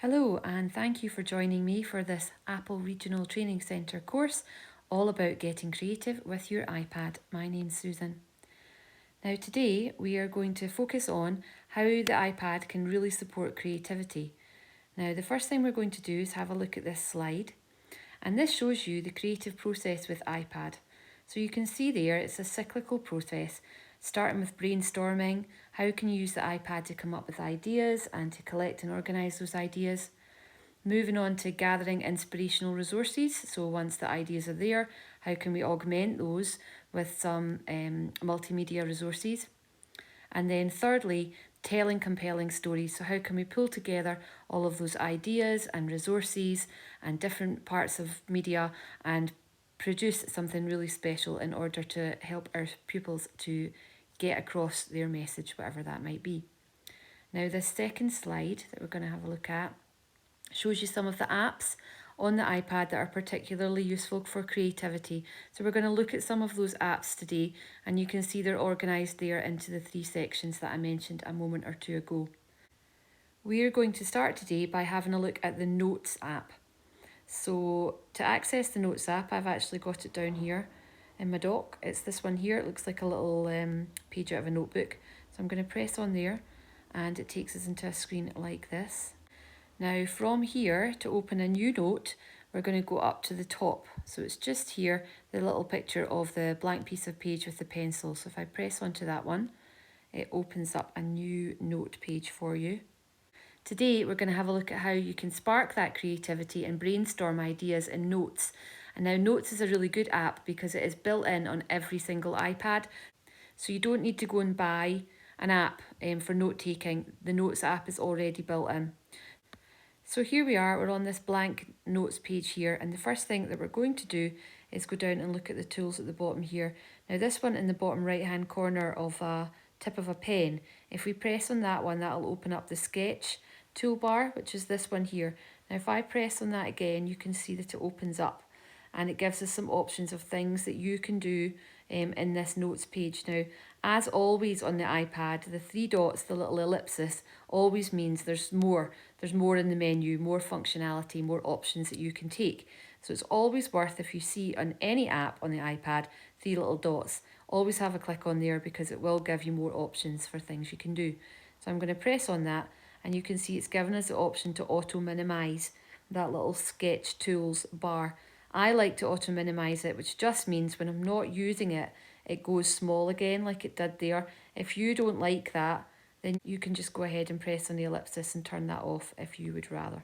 Hello, and thank you for joining me for this Apple Regional Training Centre course all about getting creative with your iPad. My name's Susan. Now, today we are going to focus on how the iPad can really support creativity. Now, the first thing we're going to do is have a look at this slide, and this shows you the creative process with iPad. So you can see there it's a cyclical process, starting with brainstorming. How can you use the iPad to come up with ideas and to collect and organise those ideas? Moving on to gathering inspirational resources. So once the ideas are there, how can we augment those with some multimedia resources? And then thirdly, telling compelling stories. So how can we pull together all of those ideas and resources and different parts of media and produce something really special in order to help our pupils to get across their message, whatever that might be. Now, this second slide that we're going to have a look at shows you some of the apps on the iPad that are particularly useful for creativity. So we're going to look at some of those apps today, and you can see they're organised there into the three sections that I mentioned a moment or two ago. We are going to start today by having a look at the Notes app. So to access the Notes app, I've actually got it down here in my dock. It's this one here. It looks like a little page out of a notebook. So I'm going to press on there and it takes us into a screen like this. Now from here, to open a new note, we're going to go up to the top. So it's just here, the little picture of the blank piece of page with the pencil. So if I press onto that one, it opens up a new note page for you. Today, we're going to have a look at how you can spark that creativity and brainstorm ideas in Notes. And now Notes is a really good app because it is built in on every single iPad. So you don't need to go and buy an app for note taking. The Notes app is already built in. So here we are, we're on this blank notes page here, and the first thing that we're going to do is go down and look at the tools at the bottom here. Now this one in the bottom right hand corner of a tip of a pen, if we press on that one, that'll open up the sketch toolbar, which is this one here. Now if I press on that again, you can see that it opens up and it gives us some options of things that you can do in this notes page. Now, as always on the iPad, the three dots, the little ellipsis, always means there's more. There's more in the menu, more functionality, more options that you can take. So it's always worth, if you see on any app on the iPad, three little dots, always have a click on there because it will give you more options for things you can do. So I'm going to press on that and you can see it's given us the option to auto minimise that little sketch tools bar. I like to auto minimise it, which just means when I'm not using it, it goes small again like it did there. If you don't like that, then you can just go ahead and press on the ellipsis and turn that off if you would rather.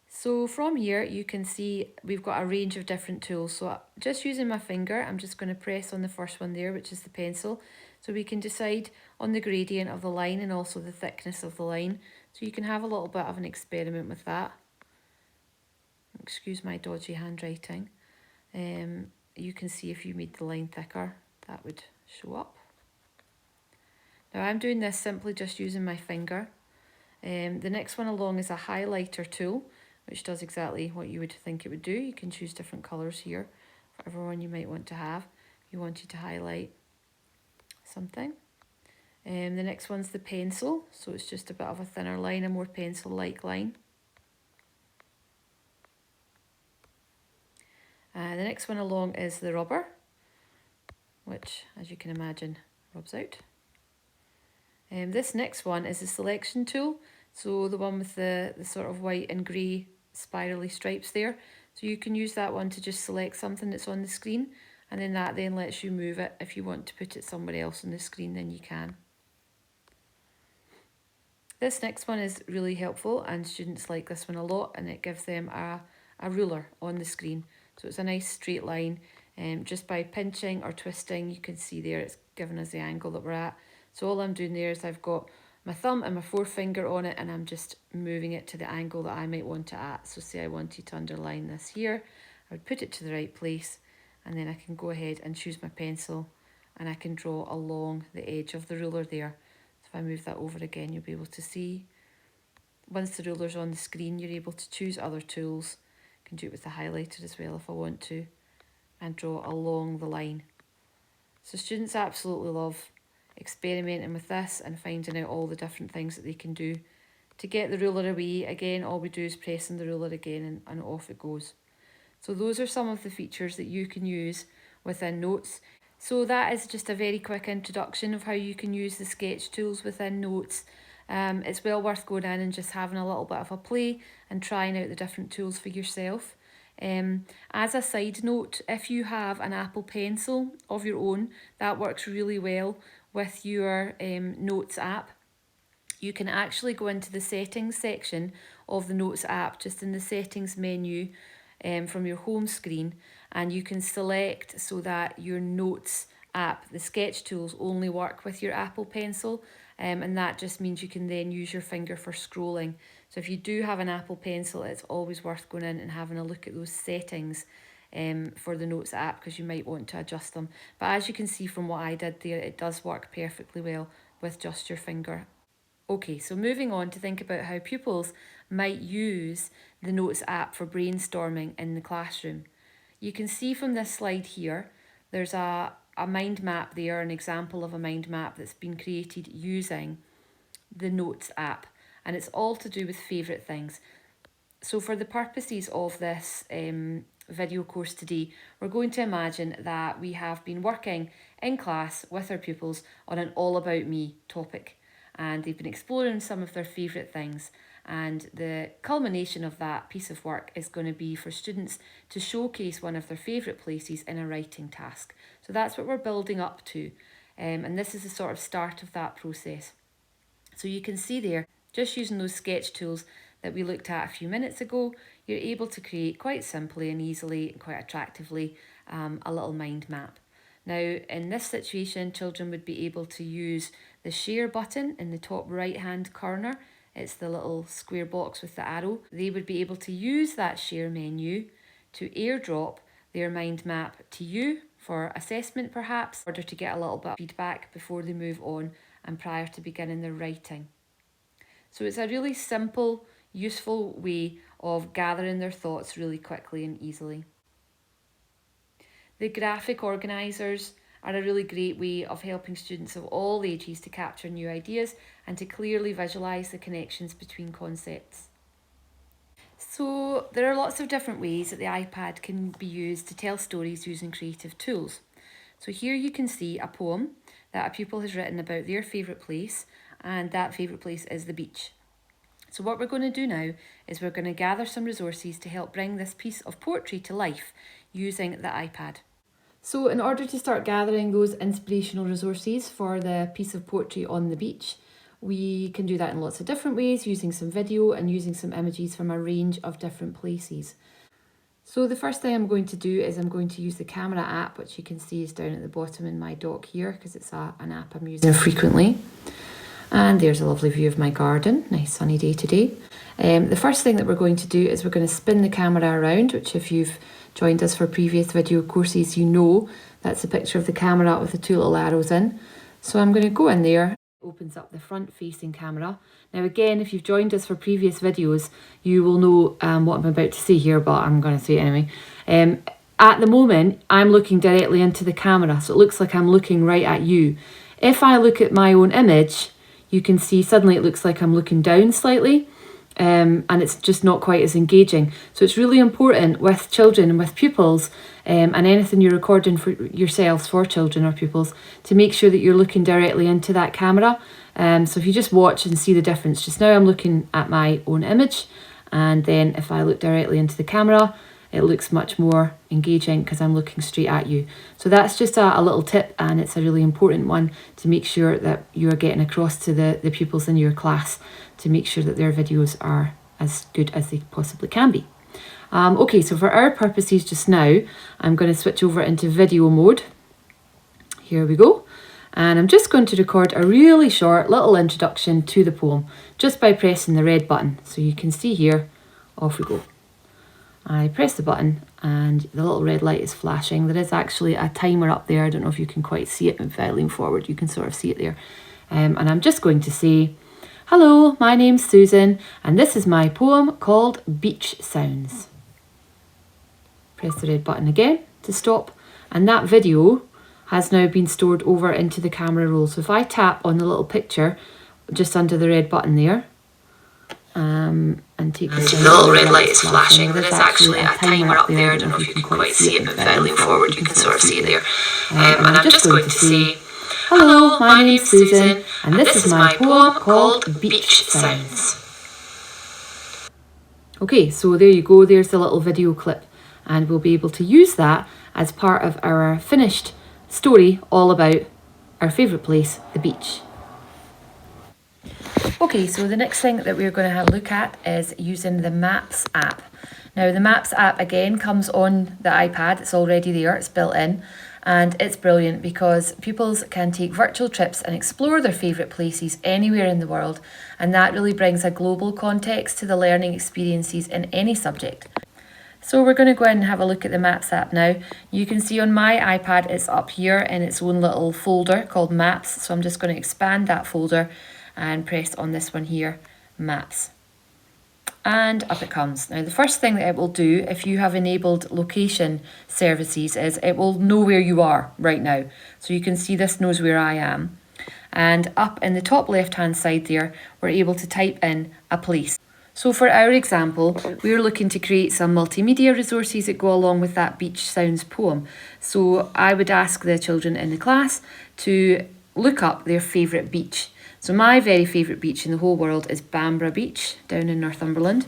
So from here, you can see we've got a range of different tools. So just using my finger, I'm just going to press on the first one there, which is the pencil. So we can decide on the gradient of the line and also the thickness of the line. So you can have a little bit of an experiment with that. Excuse my dodgy handwriting. You can see if you made the line thicker, that would show up. Now I'm doing this simply just using my finger. The next one along is a highlighter tool, which does exactly what you would think it would do. You can choose different colours here for everyone you might want to have if you wanted to highlight something. The next one's the pencil, so it's just a bit of a thinner line, a more pencil-like line. The next one along is the rubber, which, as you can imagine, rubs out. This next one is the selection tool, so the one with the sort of white and grey spirally stripes there. So you can use that one to just select something that's on the screen, and then that then lets you move it. If you want to put it somewhere else on the screen, then you can. This next one is really helpful, and students like this one a lot, and it gives them a ruler on the screen. So it's a nice straight line. Just by pinching or twisting, you can see there it's given us the angle that we're at. So all I'm doing there is I've got my thumb and my forefinger on it, and I'm just moving it to the angle that I might want it at. So say I wanted to underline this here, I would put it to the right place, and then I can go ahead and choose my pencil, and I can draw along the edge of the ruler there. So if I move that over again, you'll be able to see. Once the ruler's on the screen, you're able to choose other tools. I can do it with the highlighter as well if I want to, and draw along the line. So students absolutely love experimenting with this and finding out all the different things that they can do To get the ruler away, again, all we do is press on the ruler again and off it goes. So those are some of the features that you can use within Notes. So that is just a very quick introduction of how you can use the sketch tools within Notes. It's well worth going in and just having a little bit of a play and trying out the different tools for yourself. As a side note, if you have an Apple Pencil of your own, that works really well with your Notes app. You can actually go into the settings section of the Notes app, just in the settings menu from your home screen, and you can select so that your Notes app, the sketch tools, only work with your Apple Pencil, and that just means you can then use your finger for scrolling. So if you do have an Apple Pencil, it's always worth going in and having a look at those settings for the Notes app, because you might want to adjust them. But as you can see from what I did there, it does work perfectly well with just your finger. Okay, so moving on to think about how pupils might use the Notes app for brainstorming in the classroom. You can see from this slide here, there's a mind map there, an example of a mind map that's been created using the Notes app, and it's all to do with favourite things. So for the purposes of this video course today, we're going to imagine that we have been working in class with our pupils on an all about me topic, and they've been exploring some of their favourite things, and the culmination of that piece of work is going to be for students to showcase one of their favourite places in a writing task. So that's what we're building up to, and this is the sort of start of that process. So you can see there, just using those sketch tools that we looked at a few minutes ago, you're able to create quite simply and easily and quite attractively a little mind map. Now, in this situation, children would be able to use the share button in the top right hand corner. It's the little square box with the arrow. They would be able to use that share menu to airdrop their mind map to you for assessment perhaps, in order to get a little bit of feedback before they move on and prior to beginning their writing. So it's a really simple, useful way of gathering their thoughts really quickly and easily. The graphic organisers are a really great way of helping students of all ages to capture new ideas and to clearly visualise the connections between concepts. So there are lots of different ways that the iPad can be used to tell stories using creative tools. So here you can see a poem that a pupil has written about their favourite place, and that favourite place is the beach. So what we're going to do now is we're going to gather some resources to help bring this piece of poetry to life using the iPad. So in order to start gathering those inspirational resources for the piece of poetry on the beach, we can do that in lots of different ways, using some video and using some images from a range of different places. So the first thing I'm going to do is I'm going to use the camera app, which you can see is down at the bottom in my dock here, because it's an app I'm using frequently. And there's a lovely view of my garden, nice sunny day today. The first thing that we're going to do is we're going to spin the camera around, which if you've joined us for previous video courses, you know that's a picture of the camera with the two little arrows in. So I'm going to go in there. It opens up the front facing camera. Now again, if you've joined us for previous videos, you will know what I'm about to say here, but I'm going to say it anyway. At the moment, I'm looking directly into the camera, so it looks like I'm looking right at you. If I look at my own image, you can see suddenly it looks like I'm looking down slightly, and it's just not quite as engaging. So it's really important with children and with pupils, and anything you're recording for yourselves for children or pupils, to make sure that you're looking directly into that camera. So if you just watch and see the difference, just now I'm looking at my own image, and then if I look directly into the camera, it looks much more engaging because I'm looking straight at you. So that's just a little tip, and it's a really important one to make sure that you're getting across to the pupils in your class, to make sure that their videos are as good as they possibly can be. Okay, so for our purposes just now, I'm going to switch over into video mode. Here we go. And I'm just going to record a really short little introduction to the poem just by pressing the red button. So you can see here, off we go. I press the button and the little red light is flashing. There is actually a timer up there. I don't know if you can quite see it. If I lean forward, you can sort of see it there. And I'm just going to say, hello, my name's Susan, and this is my poem called Beach Sounds. Press the red button again to stop, and that video has now been stored over into the camera roll. So if I tap on the little picture just under the red button there, and take the little red light is flashing. There is actually a timer up there. I don't know if you can quite see it, but if I lean forward, you can sort of see it there. And I'm just going to say, hello, my name's Susan, and this is my poem called Beach Sounds. Okay, so there you go, there's the little video clip, and we'll be able to use that as part of our finished story all about our favourite place, the beach. Okay, so the next thing that we're going to have a look at is using the Maps app. Now the Maps app again comes on the iPad, it's already there, it's built in, and it's brilliant because pupils can take virtual trips and explore their favourite places anywhere in the world, and that really brings a global context to the learning experiences in any subject. So we're going to go in and have a look at the Maps app now. You can see on my iPad it's up here in its own little folder called Maps, so I'm just going to expand that folder and press on this one here, Maps. And up it comes. Now the first thing that it will do if you have enabled location services is it will know where you are right now. So you can see this knows where I am. And up in the top left hand side there, we're able to type in a place. So for our example, we're looking to create some multimedia resources that go along with that beach sounds poem. So I would ask the children in the class to look up their favourite beach. So my very favourite beach in the whole world is Bamborough Beach down in Northumberland.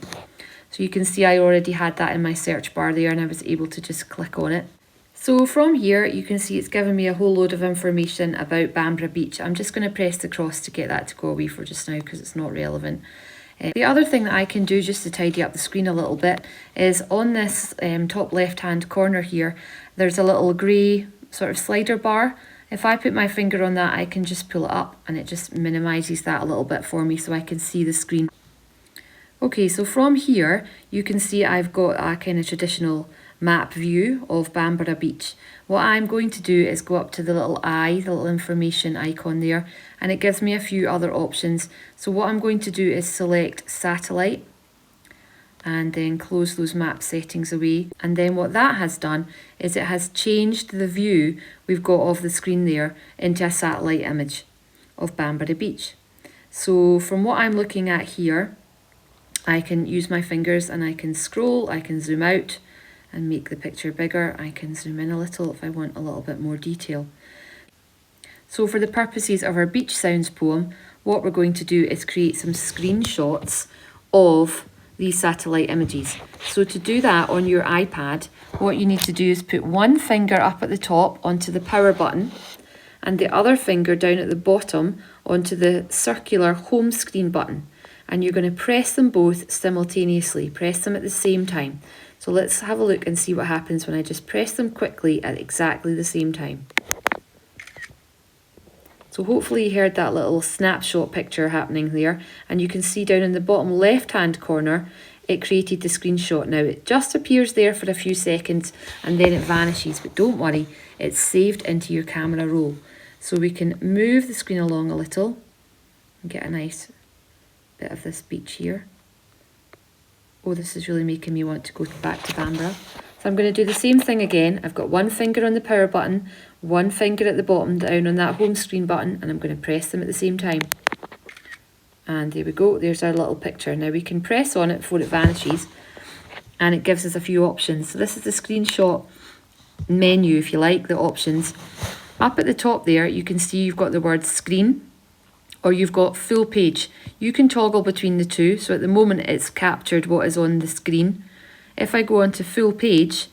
So you can see I already had that in my search bar there and I was able to just click on it. So from here you can see it's given me a whole load of information about Bamborough Beach. I'm just going to press the cross to get that to go away for just now because it's not relevant. The other thing that I can do just to tidy up the screen a little bit is on this top left hand corner here, there's a little grey sort of slider bar. If I put my finger on that, I can just pull it up and it just minimises that a little bit for me so I can see the screen. Okay, so from here, you can see I've got a kind of traditional map view of Bamborough Beach. What I'm going to do is go up to the little eye, the little information icon there, and it gives me a few other options. So what I'm going to do is select satellite and then close those map settings away. And then what that has done is it has changed the view we've got of the screen there into a satellite image of Bamborough Beach. So from what I'm looking at here, I can use my fingers and I can scroll, I can zoom out and make the picture bigger. I can zoom in a little if I want a little bit more detail. So for the purposes of our beach sounds poem, what we're going to do is create some screenshots of these satellite images. So to do that on your iPad, what you need to do is put one finger up at the top onto the power button and the other finger down at the bottom onto the circular home screen button. And you're going to press them both simultaneously, press them at the same time. So let's have a look and see what happens when I just press them quickly at exactly the same time. So hopefully you heard that little snapshot picture happening there, and you can see down in the bottom left hand corner it created the screenshot. Now it just appears there for a few seconds and then it vanishes, but don't worry, it's saved into your camera roll. So we can move the screen along a little and get a nice bit of this beach here. Oh, this is really making me want to go back to Bamborough. So I'm going to do the same thing again. I've got one finger on the power button, one finger at the bottom down on that home screen button, and I'm going to press them at the same time. And there we go, there's our little picture. Now we can press on it before it vanishes and it gives us a few options. So this is the screenshot menu, if you like, the options. Up at the top there, you can see you've got the word screen or you've got full page. You can toggle between the two. So at the moment it's captured what is on the screen. If I go on to full page,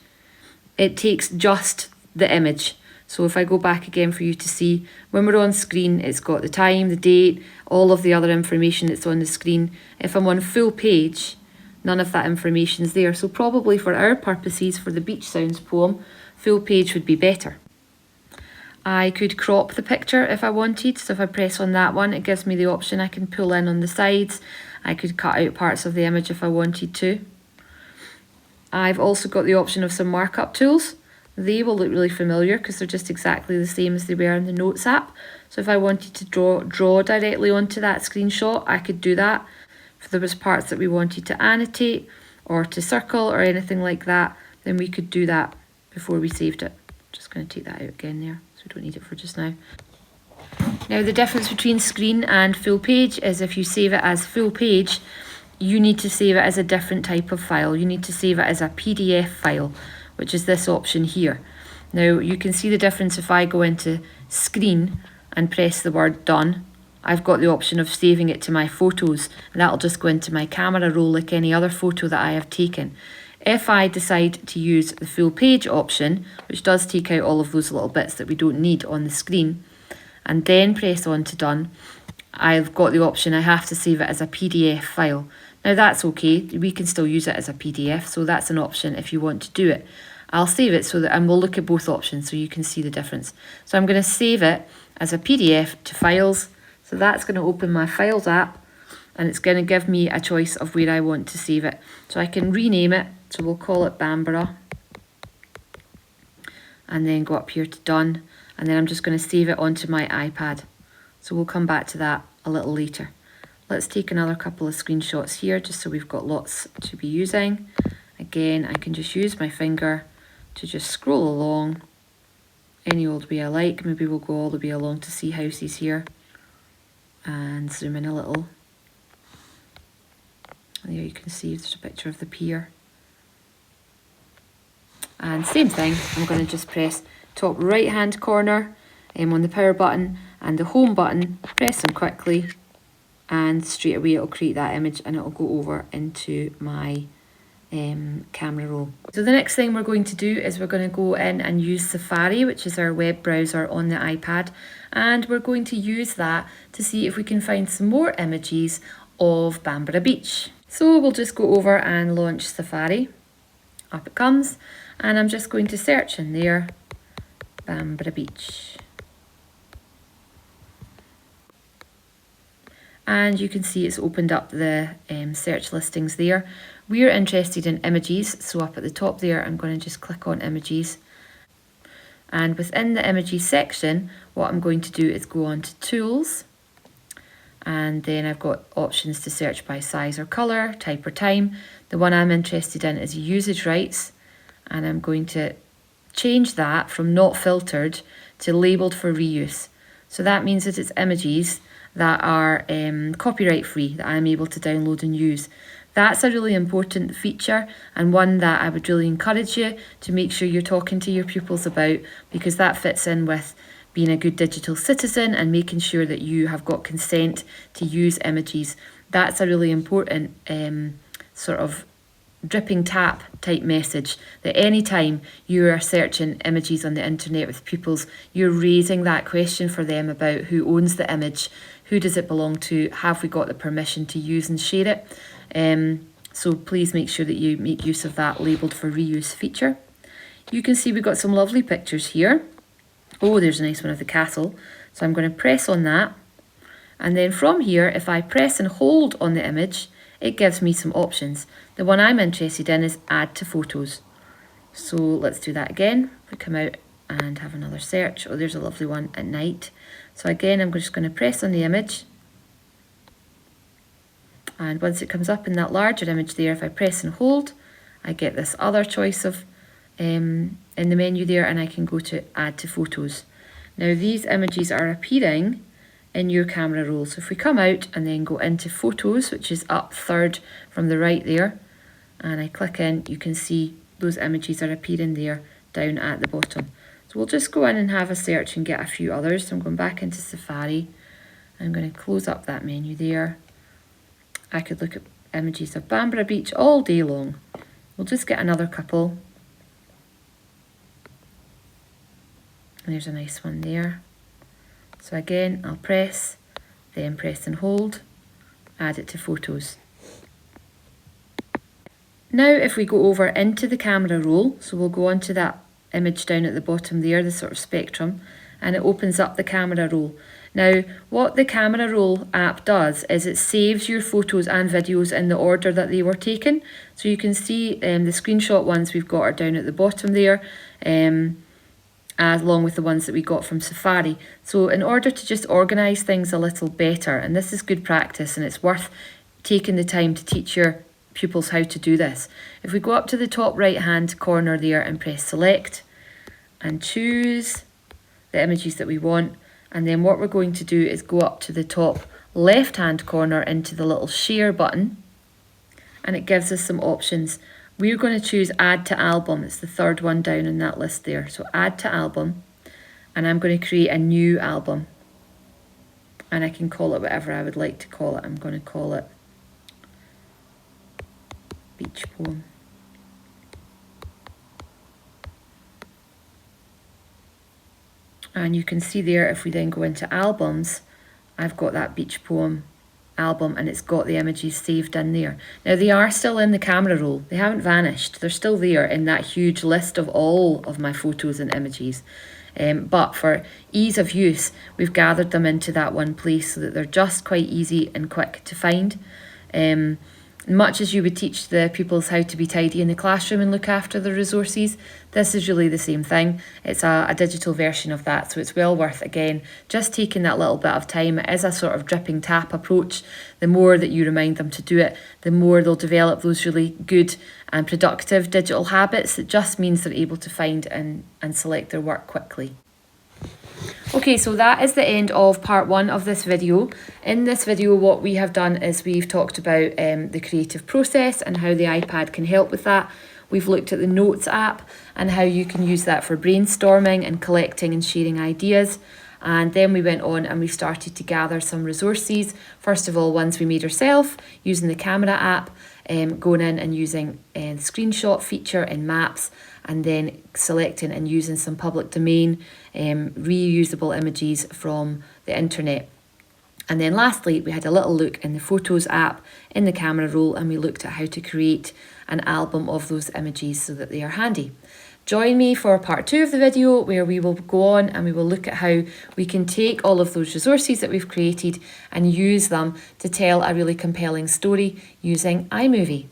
it takes just the image. So if I go back again for you to see, when we're on screen, it's got the time, the date, all of the other information that's on the screen. If I'm on full page, none of that information is there. So probably for our purposes, for the beach sounds poem, full page would be better. I could crop the picture if I wanted. So if I press on that one, it gives me the option I can pull in on the sides. I could cut out parts of the image if I wanted to. I've also got the option of some markup tools. They will look really familiar because they're just exactly the same as they were in the Notes app. So if I wanted to draw directly onto that screenshot, I could do that. If there was parts that we wanted to annotate or to circle or anything like that, then we could do that before we saved it. Just going to take that out again there, so we don't need it for just now. Now the difference between screen and full page is if you save it as full page, you need to save it as a different type of file. You need to save it as a PDF file, which is this option here. Now you can see the difference if I go into screen and press the word done. I've got the option of saving it to my photos, and that'll just go into my camera roll like any other photo that I have taken. If I decide to use the full page option, which does take out all of those little bits that we don't need on the screen, and then press on to done, I've got the option I have to save it as a PDF file. Now that's okay, we can still use it as a PDF, so that's an option if you want to do it. I'll save it so that, and we'll look at both options so you can see the difference. So I'm going to save it as a PDF to files. So that's going to open my Files app, and it's going to give me a choice of where I want to save it. So I can rename it, so we'll call it Bambara, and then go up here to done, and then I'm just going to save it onto my iPad. So we'll come back to that a little later. Let's take another couple of screenshots here just so we've got lots to be using. Again, I can just use my finger to just scroll along any old way I like. Maybe we'll go all the way along to see houses here and zoom in a little. And there you can see there's a picture of the pier. And same thing, I'm going to just press top right hand corner on the power button and the home button, press them quickly, and straight away it'll create that image and it'll go over into my camera roll. So the next thing we're going to do is we're going to go in and use Safari, which is our web browser on the iPad, and we're going to use that to see if we can find some more images of Bambara Beach. So we'll just go over and launch Safari. Up it comes, and I'm just going to search in there, Bambara Beach. And you can see it's opened up the search listings there. We're interested in images, so up at the top there I'm going to just click on images, and within the images section what I'm going to do is go on to tools, and then I've got options to search by size or colour, type or time. The one I'm interested in is usage rights, and I'm going to change that from not filtered to labelled for reuse. So that means that it's images that are copyright free, that I'm able to download and use. That's a really important feature, and one that I would really encourage you to make sure you're talking to your pupils about, because that fits in with being a good digital citizen and making sure that you have got consent to use images. That's a really important sort of dripping tap type message, that anytime you are searching images on the internet with pupils, you're raising that question for them about who owns the image, who does it belong to, have we got the permission to use and share it. So please make sure that you make use of that labelled for reuse feature. You can see we've got some lovely pictures here. Oh, there's a nice one of the castle. So I'm going to press on that, and then from here, if I press and hold on the image, it gives me some options. The one I'm interested in is add to photos. So let's do that again. We come out and have another search. Oh, there's a lovely one at night. So again, I'm just going to press on the image, and once it comes up in that larger image there, if I press and hold, I get this other choice of in the menu there, and I can go to add to photos. Now these images are appearing in your camera roll. So if we come out and then go into photos, which is up third from the right there, and I click in, you can see those images are appearing there down at the bottom. So we'll just go in and have a search and get a few others. So I'm going back into Safari. I'm going to close up that menu there. I could look at images of Bambara Beach all day long. We'll just get another couple. There's a nice one there. So again, I'll press, then press and hold, add it to photos. Now if we go over into the camera roll, so we'll go onto that image down at the bottom there, the sort of spectrum, and it opens up the camera roll. Now what the camera roll app does is it saves your photos and videos in the order that they were taken. So you can see the screenshot ones we've got are down at the bottom there, along with the ones that we got from Safari. So in order to just organise things a little better, and this is good practice and it's worth taking the time to teach your pupils how to do this. If we go up to the top right hand corner there and press select and choose the images that we want, and then what we're going to do is go up to the top left hand corner into the little share button, and it gives us some options. We're going to choose add to album. It's the third one down in that list there. So add to album, and I'm going to create a new album. And I can call it whatever I would like to call it. I'm going to call it Beach Poem. And you can see there, if we then go into albums, I've got that beach poem album, and it's got the images saved in there. Now they are still in the camera roll. They haven't vanished. They're still there in that huge list of all of my photos and images. But for ease of use, we've gathered them into that one place so that they're just quite easy and quick to find. Much as you would teach the pupils how to be tidy in the classroom and look after the resources, this is really the same thing. It's a digital version of that, so it's well worth, again, just taking that little bit of time. It is a sort of dripping tap approach. The more that you remind them to do it, the more they'll develop those really good and productive digital habits. It just means they're able to find and select their work quickly. Okay, so that is the end of part 1 of this video. In this video, what we have done is we've talked about the creative process and how the iPad can help with that. We've looked at the Notes app and how you can use that for brainstorming and collecting and sharing ideas. And then we went on and we started to gather some resources. First of all, ones we made ourselves using the camera app, going in and using the screenshot feature in Maps, and then selecting and using some public domain reusable images from the internet. And then lastly, we had a little look in the Photos app in the camera roll, and we looked at how to create an album of those images so that they are handy. Join me for part 2 of the video, where we will go on and we will look at how we can take all of those resources that we've created and use them to tell a really compelling story using iMovie.